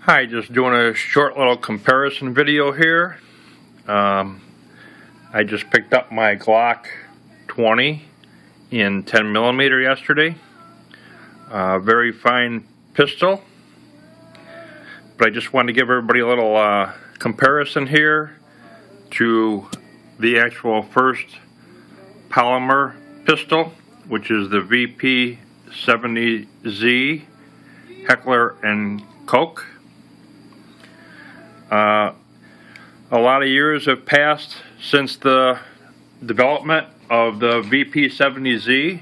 Hi, just doing a short little comparison video here. I just picked up my Glock 20 in 10mm yesterday. Very fine pistol. But I just wanted to give everybody a little comparison here to the actual first polymer pistol, which is the VP70Z Heckler & Koch. A lot of years have passed since the development of the VP70Z.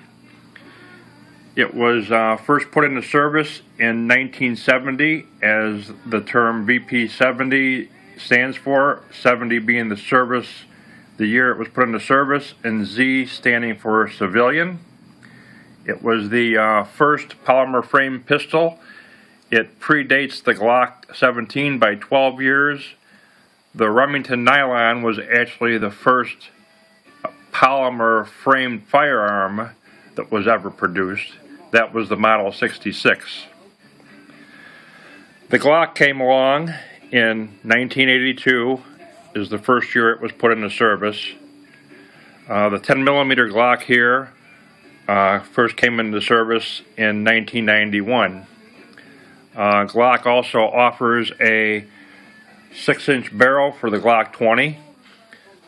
It was first put into service in 1970, as the term VP70 stands for, 70 being the service, the year it was put into service, and Z standing for civilian. It was the first polymer frame pistol. It predates the Glock 17 by 12 years. The Remington nylon was actually the first polymer framed firearm that was ever produced. That was the Model 66. The Glock came along in 1982, is the first year it was put into service. The 10mm Glock here first came into service in 1991. Glock also offers a 6-inch barrel for the Glock 20.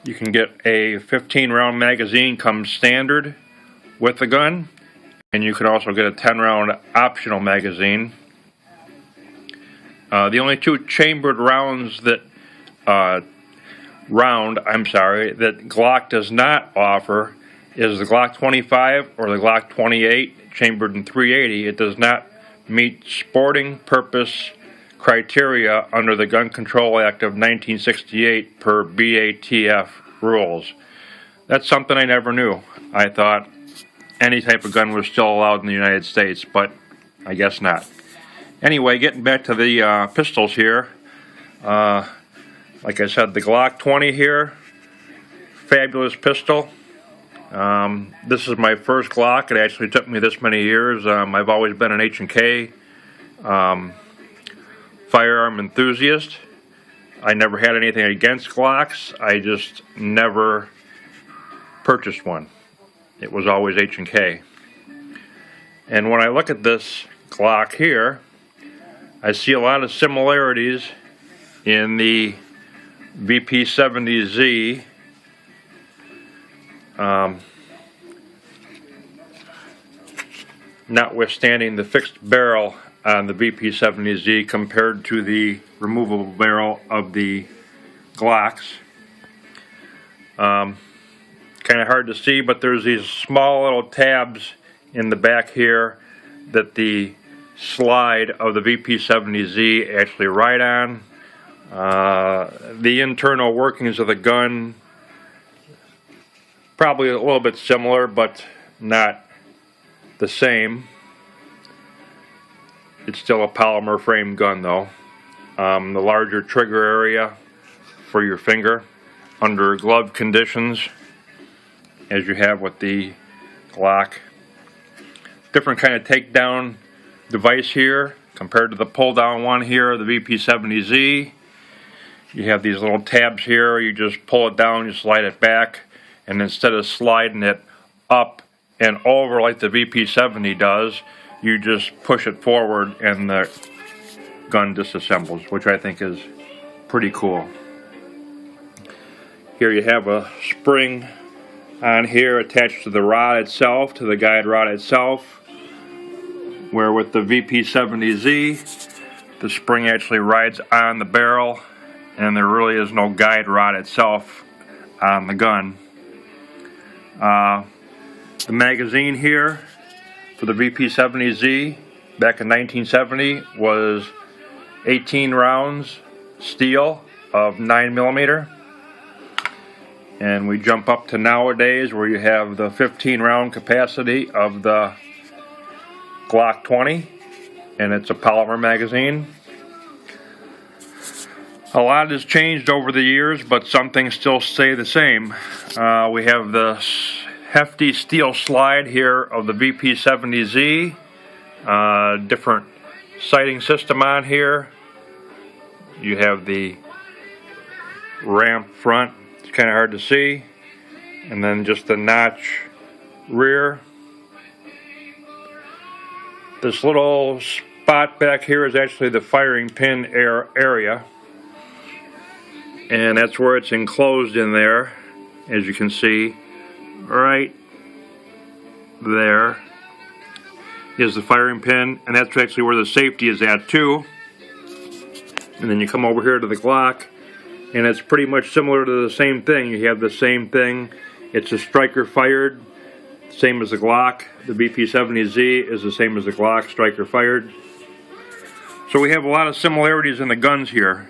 You can get a 15-round magazine comes standard with the gun, and you can also get a 10-round optional magazine. The only two chambered rounds that that Glock does not offer is the Glock 25 or the Glock 28 chambered in .380. It does not meet sporting purpose criteria under the Gun Control Act of 1968 per BATF rules. That's something I never knew. I thought any type of gun was still allowed in the United States, but I guess not. Anyway, getting back to the pistols here, like I said, the Glock 20 here, fabulous pistol. This is my first Glock. It actually took me this many years. I've always been an H&K firearm enthusiast. I never had anything against Glocks. I just never purchased one. It was always H&K. And when I look at this Glock here, I see a lot of similarities in the VP70Z. Notwithstanding the fixed barrel on the VP70Z compared to the removable barrel of the Glocks. Kind of hard to see, but there's these small little tabs in the back here that the slide of the VP70Z actually ride on. The internal workings of the gun, probably a little bit similar, but not the same. It's still a polymer frame gun though. The larger trigger area for your finger under glove conditions, as you have with the Glock. Different kind of takedown device here compared to the pull down one here, the VP70Z. You have these little tabs here. You just pull it down, you slide it back, and instead of sliding it up and over like the VP70 does, you just push it forward and the gun disassembles, which I think is pretty cool. Here you have a spring on here attached to the rod itself, to the guide rod itself, where with the VP70Z, the spring actually rides on the barrel and there really is no guide rod itself on the gun. The magazine here for the VP70Z back in 1970 was 18 rounds steel of 9mm, and we jump up to nowadays where you have the 15-round capacity of the Glock 20, and it's a polymer magazine. A lot has changed over the years, but some things still stay the same. We have the hefty steel slide here of the VP70Z, different sighting system on here, you have the ramp front, it's kind of hard to see, and then just the notch rear. This little spot back here is actually the firing pin area, and that's where it's enclosed in there, as you can see. Right there is the firing pin, and that's actually where the safety is at too. And then you come over here to the Glock, and it's pretty much similar to the same thing. You have the same thing. It's a striker fired, same as the Glock. The VP70Z is the same as the Glock, striker fired. So we have a lot of similarities in the guns here.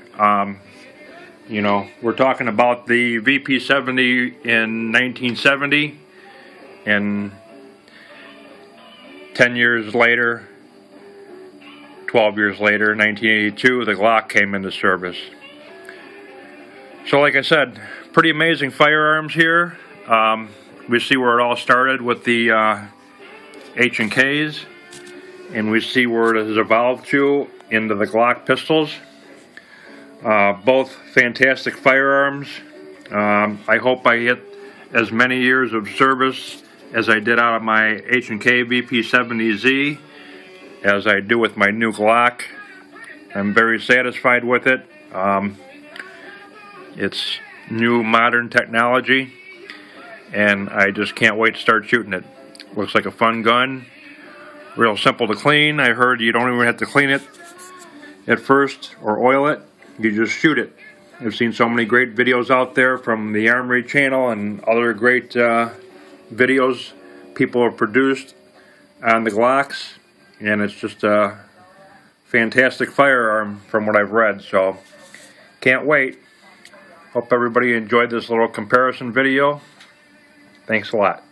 You know, we're talking about the VP70 in 1970, and 10 years later, 12 years later, 1982, the Glock came into service. So like I said, pretty amazing firearms here. We see where it all started with the H&Ks, and we see where it has evolved to into the Glock pistols. Both fantastic firearms. I hope I hit as many years of service as I did out of my H&K VP70Z as I do with my new Glock. I'm very satisfied with it. It's new modern technology, and I just can't wait to start shooting it. Looks like a fun gun, real simple to clean. I heard you don't even have to clean it at first or oil it. You just shoot it. I've seen so many great videos out there from the Armory channel and other great videos people have produced on the Glocks, and it's just a fantastic firearm from what I've read. So can't wait. Hope everybody enjoyed this little comparison video. Thanks a lot.